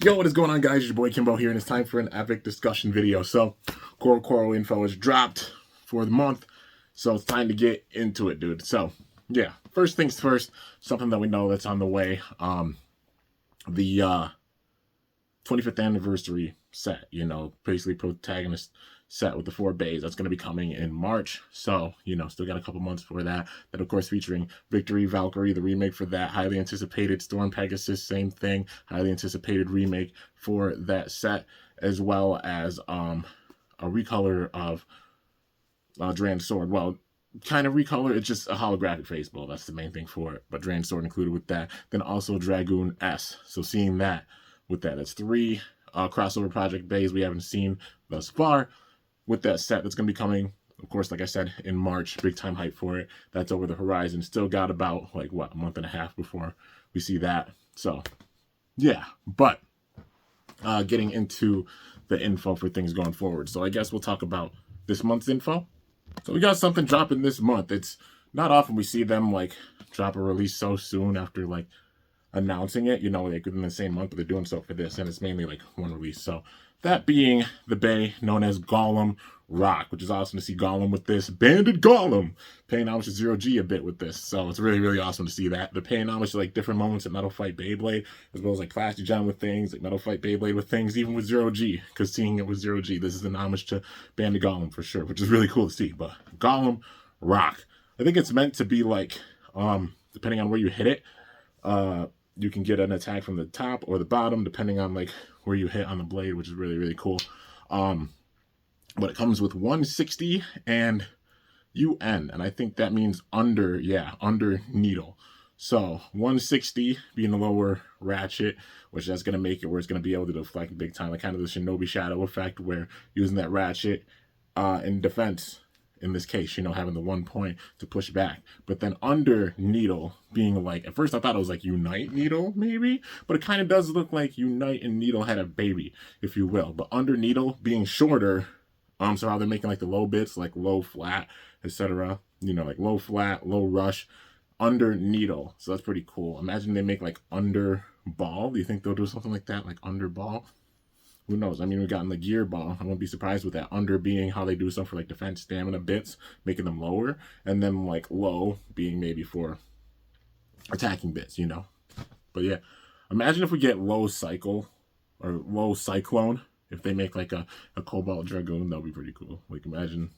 Yo, what is going on, guys? Your boy Kimbo here, and it's time for an epic discussion video. So, corocoro info is dropped for the month, so it's time to get into it, dude. So, yeah, first things first, something that we know that's on the way. The 25th anniversary set, basically protagonist set with the 4 bays. That's going to be coming in March. So, still got a couple months for that. That, of course, featuring Victory Valkyrie, the remake for that. Highly anticipated Storm Pegasus, same thing. Highly anticipated remake for that set, as well as a recolor of Dran's Sword. Well, kind of recolor, it's just a holographic face ball. That's the main thing for it. But Dran's Sword included with that. Then also Dragoon S. So seeing that with that. That's 3 crossover project bays we haven't seen thus far with that set that's going to be coming, of course, like I said, in March. Big time hype for it. That's over the horizon. Still got about, a month and a half before we see that. So, yeah. But getting into the info for things going forward. So I guess we'll talk about this month's info. So we got something dropping this month. It's not often we see them, drop a release so soon after, announcing it, within the same month, but they're doing so for this, and it's mainly one release. So that being the bay known as GOLEMROCK, which is awesome to see Golem with this. Banded Golem paying homage to Zero G a bit with this. So it's really, really awesome to see that. They're paying homage to different moments at Metal Fight Beyblade, as well as Clash Gen with things, Metal Fight Beyblade with things, even with Zero G, because seeing it with Zero G, this is an homage to Banded Golem for sure, which is really cool to see. But GOLEMROCK, I think it's meant to be depending on where you hit it, you can get an attack from the top or the bottom, depending on where you hit on the blade, which is really, really cool. But it comes with 160 and UN, and I think that means under needle. So 160 being the lower ratchet, which that's going to make it where it's going to be able to deflect big time, kind of the Shinobi Shadow effect, where using that ratchet in defense, in this case, having the 1 point to push back. But then under needle being at first I thought it was Unite Needle, maybe, but it kind of does look like Unite and Needle had a baby, if you will. But under needle being shorter, so how they're making the low bits, low flat, etc. Low flat, low rush, under needle. So that's pretty cool. Imagine they make under ball. Do you think they'll do something like that, under ball? Who knows? I mean, we've gotten the gear ball. I won't be surprised with that. Under being how they do stuff for defense stamina bits, making them lower, and then low being maybe for attacking bits, But yeah, imagine if we get low cycle or low cyclone. If they make a Cobalt Dragoon, that'd be pretty cool. Imagine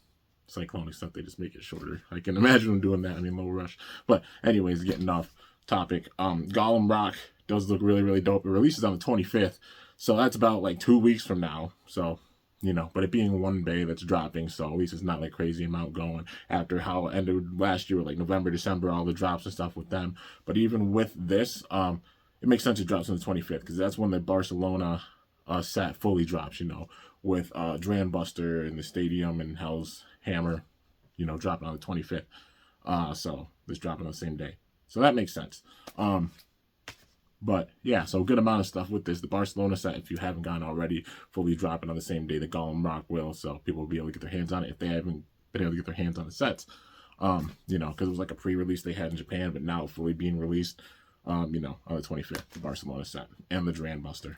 cyclone, except they just make it shorter. I can imagine them doing that. I mean, low rush. But anyways, getting off topic. GOLEMROCK does look really, really dope. It releases on the 25th. So that's about 2 weeks from now. So, but it being 1 bay that's dropping, so at least it's not crazy amount going after how it ended last year, November, December, all the drops and stuff with them. But even with this, it makes sense it drops on the 25th, because that's when the Barcelona set fully drops, with Dran Buster in the stadium and Hell's Hammer, dropping on the 25th. So this dropping on the same day. So that makes sense. But yeah, so a good amount of stuff with this. The Barcelona set, if you haven't gone already, fully dropping on the same day that GOLEMROCK will, so people will be able to get their hands on it if they haven't been able to get their hands on the sets. Because it was a pre-release they had in Japan, but now fully being released, on the 25th, the Barcelona set and the Dran Buster,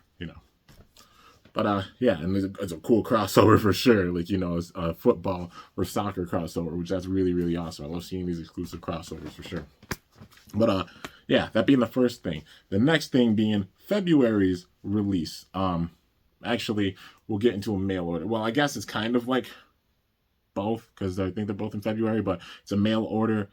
But yeah, and it's a cool crossover for sure. It's a football or soccer crossover, which that's really, really awesome. I love seeing these exclusive crossovers for sure. But yeah, that being the first thing. The next thing being February's release. Actually, we'll get into a mail order. Well, I guess it's kind of both, because I think they're both in February, but it's a mail order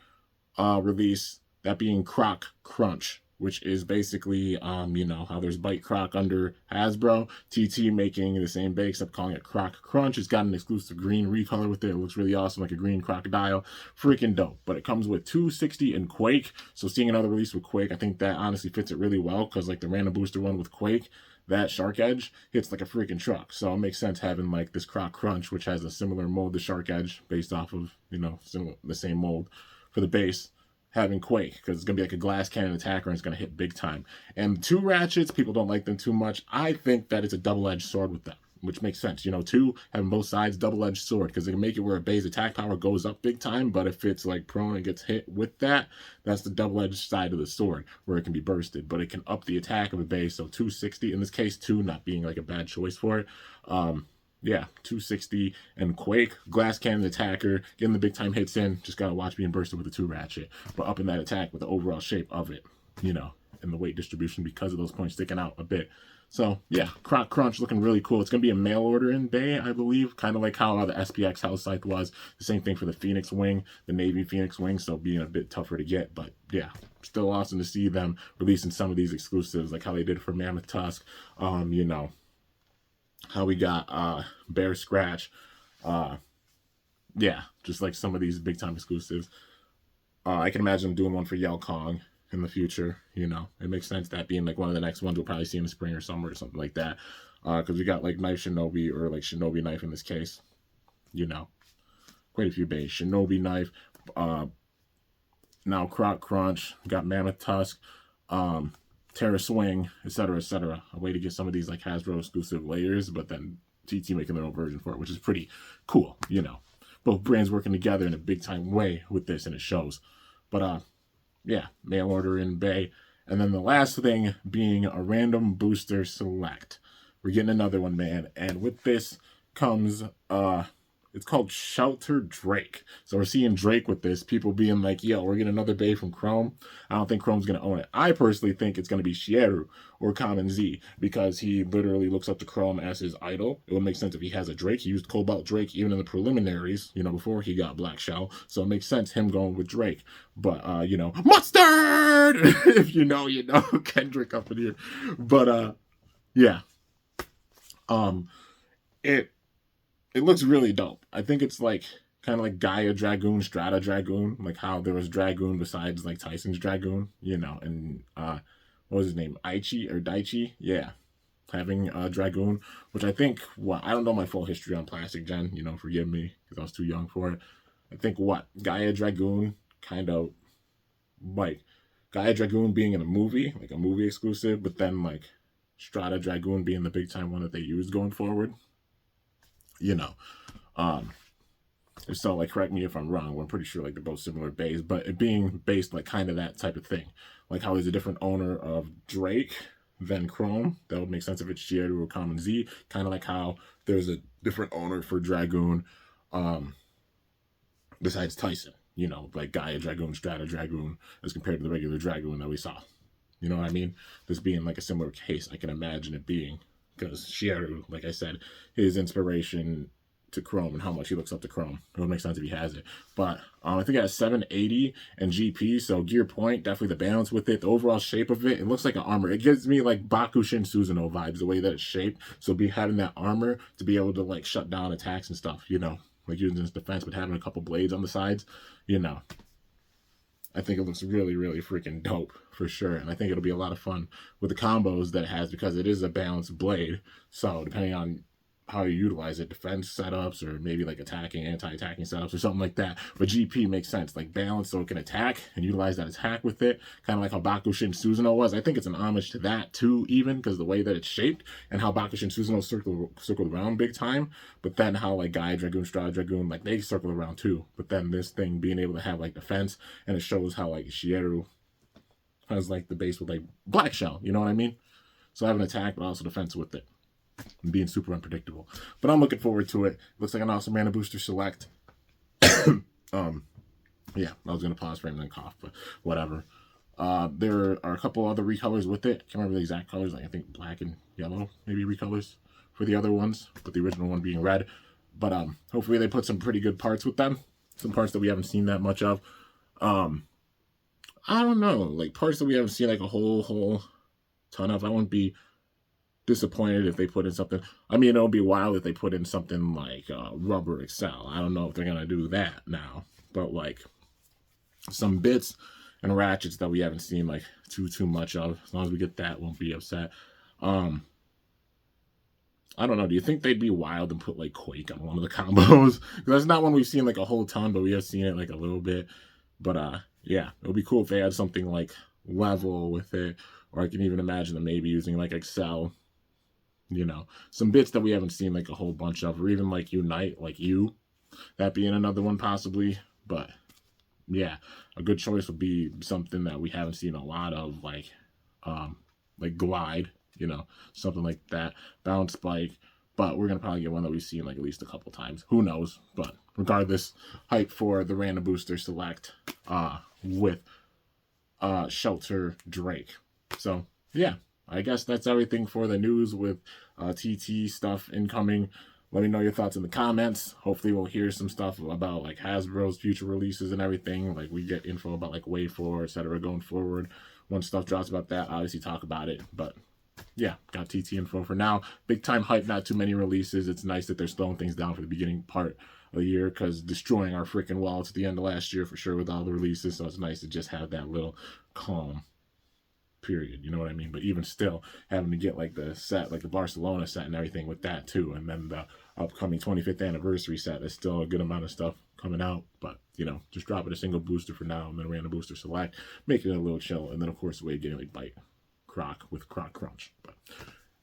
release. That being CROCCRUNCH, which is basically, how there's Bite Croc under Hasbro. TT making the same bay, except calling it CROCCRUNCH. It's got an exclusive green recolor with it. It looks really awesome, like a green crocodile. Freaking dope. But it comes with 260 and Quake. So seeing another release with Quake, I think that honestly fits it really well, because the random booster one with Quake, that Shark Edge hits like a freaking truck. So it makes sense having this CROCCRUNCH, which has a similar mold to Shark Edge, based off of, the same mold for the base, having Quake, because it's going to be a glass cannon attacker and it's going to hit big time. And 2 ratchets, people don't like them too much. I think that it's a double-edged sword with them. which makes sense. You know, 2 having both sides, double-edged sword, because it can make it where a Bay's attack power goes up big time, but if it's like prone and gets hit with that, that's the double-edged side of the sword where it can be bursted, but it can up the attack of a Bay. So 260 in this case, 2 not being like a bad choice for it. Yeah, 260 and Quake, glass cannon attacker, getting the big time hits in. Just gotta watch being bursted with a 2 ratchet, but up in that attack with the overall shape of it, you know, and the weight distribution because of those points sticking out a bit. So yeah, CROCCRUNCH looking really cool. It's gonna be a mail order in Bay, I believe, kind of like how the SPX House Scythe was. The same thing for the Phoenix Wing, the Navy Phoenix Wing, so being a bit tougher to get, but yeah, still awesome to see them releasing some of these exclusives, like how they did for Mammoth Tusk. You know, how we got Bear Scratch. Yeah, just like some of these big time exclusives. I can imagine doing one for Yell Kong in the future. You know, it makes sense that being like one of the next ones we'll probably see in the spring or summer or something like that. Because we got like Knife Shinobi, or like Shinobi Knife in this case. You know, quite a few bays. Shinobi Knife. Now CROCCRUNCH. Got Mammoth Tusk. Terra Swing, etc., etc. A way to get some of these like Hasbro exclusive layers, but then TT making their own version for it, which is pretty cool. You know, both brands working together in a big time way with this, and it shows. But yeah, mail order in Bay. And then the last thing being a random booster select. We're getting another one, man. And with this comes it's called SHELTERDRAKE. So we're seeing Drake with this. People being like, yo, we're getting another Bay from Chrome. I don't think Chrome's going to own it. I personally think it's going to be Shieru or Common Z, because he literally looks up to Chrome as his idol. It would make sense if he has a Drake. He used Cobalt Drake even in the preliminaries, you know, before he got Black Shell. So it makes sense him going with Drake. But, you know, mustard! If you know, you know. Kendrick up in here. But, yeah. It looks really dope. I think it's like kind of like Gaia Dragoon, Strata Dragoon, like how there was Dragoon besides like Tyson's Dragoon, you know, and what was his name? Aichi or Daichi? Yeah. Having Dragoon, which I think, I don't know my full history on Plastic Gen, you know, forgive me because I was too young for it. I think Gaia Dragoon kind of like Gaia Dragoon being in a movie, like a movie exclusive, but then like Strata Dragoon being the big time one that they used going forward. You know, if so, like, correct me if I'm wrong. I'm pretty sure like they're both similar bays, but it being based like kind of that type of thing, like how there's a different owner of Drake than Chrome. That would make sense if it's Shieru or Common Z. Kind of like how there's a different owner for Dragoon, besides Tyson. You know, like Gaia Dragoon, Strata Dragoon, as compared to the regular Dragoon that we saw. You know what I mean? This being like a similar case, I can imagine it being. Because Shieru, like I said, his inspiration to Chrome and how much he looks up to Chrome. It would make sense if he has it. But I think it has 780 and GP, so gear point, definitely the balance with it, the overall shape of it. It looks like an armor. It gives me like Bakushin Suzuno vibes, the way that it's shaped. So having that armor to be able to like shut down attacks and stuff, you know, like using his defense, but having a couple blades on the sides, you know. I think it looks really, really freaking dope for sure. And I think it'll be a lot of fun with the combos that it has, because it is a balanced blade. So depending on how you utilize it, defense setups or maybe like attacking, anti-attacking setups or something like that. But GP makes sense, like balance so it can attack and utilize that attack with it. Kind of like how Bakushin Suzuno was. I think it's an homage to that too, even because the way that it's shaped and how Bakushin Suzuno circled around big time. But then how like Gaia Dragoon, Strada Dragoon, like they circle around too. But then this thing being able to have like defense, and it shows how like Shieru has like the base with like Black Shell, you know what I mean? So having attack but also defense with it. And being super unpredictable. But I'm looking forward to it. Looks like an awesome mana booster select. Yeah, I was gonna pause for a minute and cough, but whatever. There are a couple other recolors with it. Can't remember the exact colors. Like I think black and yellow, maybe recolors for the other ones, with the original one being red. But hopefully they put some pretty good parts with them. Some parts that we haven't seen that much of. I don't know, like parts that we haven't seen like a whole ton of. I wouldn't be disappointed if they put in something. I mean, it'll be wild if they put in something like Rubber Excel. I don't know if they're gonna do that now, but like some bits and ratchets that we haven't seen like too much of. As long as we get that, won't be upset. I don't know. Do you think they'd be wild and put like Quake on one of the combos? Because that's not one we've seen like a whole ton, but we have seen it like a little bit. But yeah, it would be cool if they had something like level with it, or I can even imagine them maybe using like Excel You know, some bits that we haven't seen like a whole bunch of, or even like Unite, like you, that being another one possibly. But yeah, a good choice would be something that we haven't seen a lot of, like Glide, you know, something like that. Bounce Spike. But we're gonna probably get one that we've seen like at least a couple times. Who knows? But regardless, hype for the random booster select with SHELTERDRAKE. So yeah, I guess that's everything for the news with TT stuff incoming. Let me know your thoughts in the comments. Hopefully we'll hear some stuff about like Hasbro's future releases and everything. Like we get info about like Wave 4, etc. going forward. Once stuff drops about that, obviously talk about it. But yeah, got TT info for now. Big time hype, not too many releases. It's nice that they're slowing things down for the beginning part of the year, because destroying our freaking wallets at the end of last year for sure with all the releases. So it's nice to just have that little calm period, you know what I mean? But even still, having to get like the set, like the Barcelona set and everything with that too, and then the upcoming 25th anniversary set, there's still a good amount of stuff coming out. But you know, just dropping a single booster for now, and then a random booster select, making it a little chill, and then of course the way getting like Bite Croc with CROCCRUNCH. But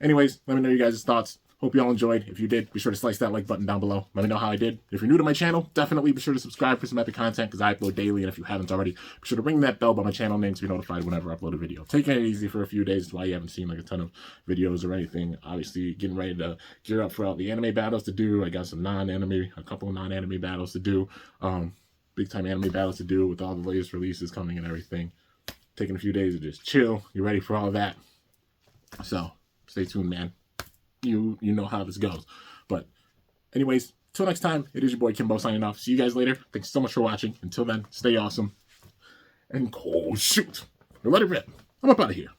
anyways, let me know you guys' thoughts. Hope you all enjoyed. If you did, be sure to slice that like button down below. Let me know how I did. If you're new to my channel, definitely be sure to subscribe for some epic content, because I upload daily. And if you haven't already, be sure to ring that bell by my channel name to be notified whenever I upload a video. Taking it easy for a few days is why you haven't seen like a ton of videos or anything. Obviously, getting ready to gear up for all the anime battles to do. I got some a couple of non-anime battles to do. Big time anime battles to do with all the latest releases coming and everything. Taking a few days to just chill. You ready for all that? So stay tuned, man. You know how this goes. But anyways, till next time, it is your boy Kimbo signing off. See you guys later. Thanks so much for watching. Until then, stay awesome and cold shoot. Or let it rip. I'm up out of here.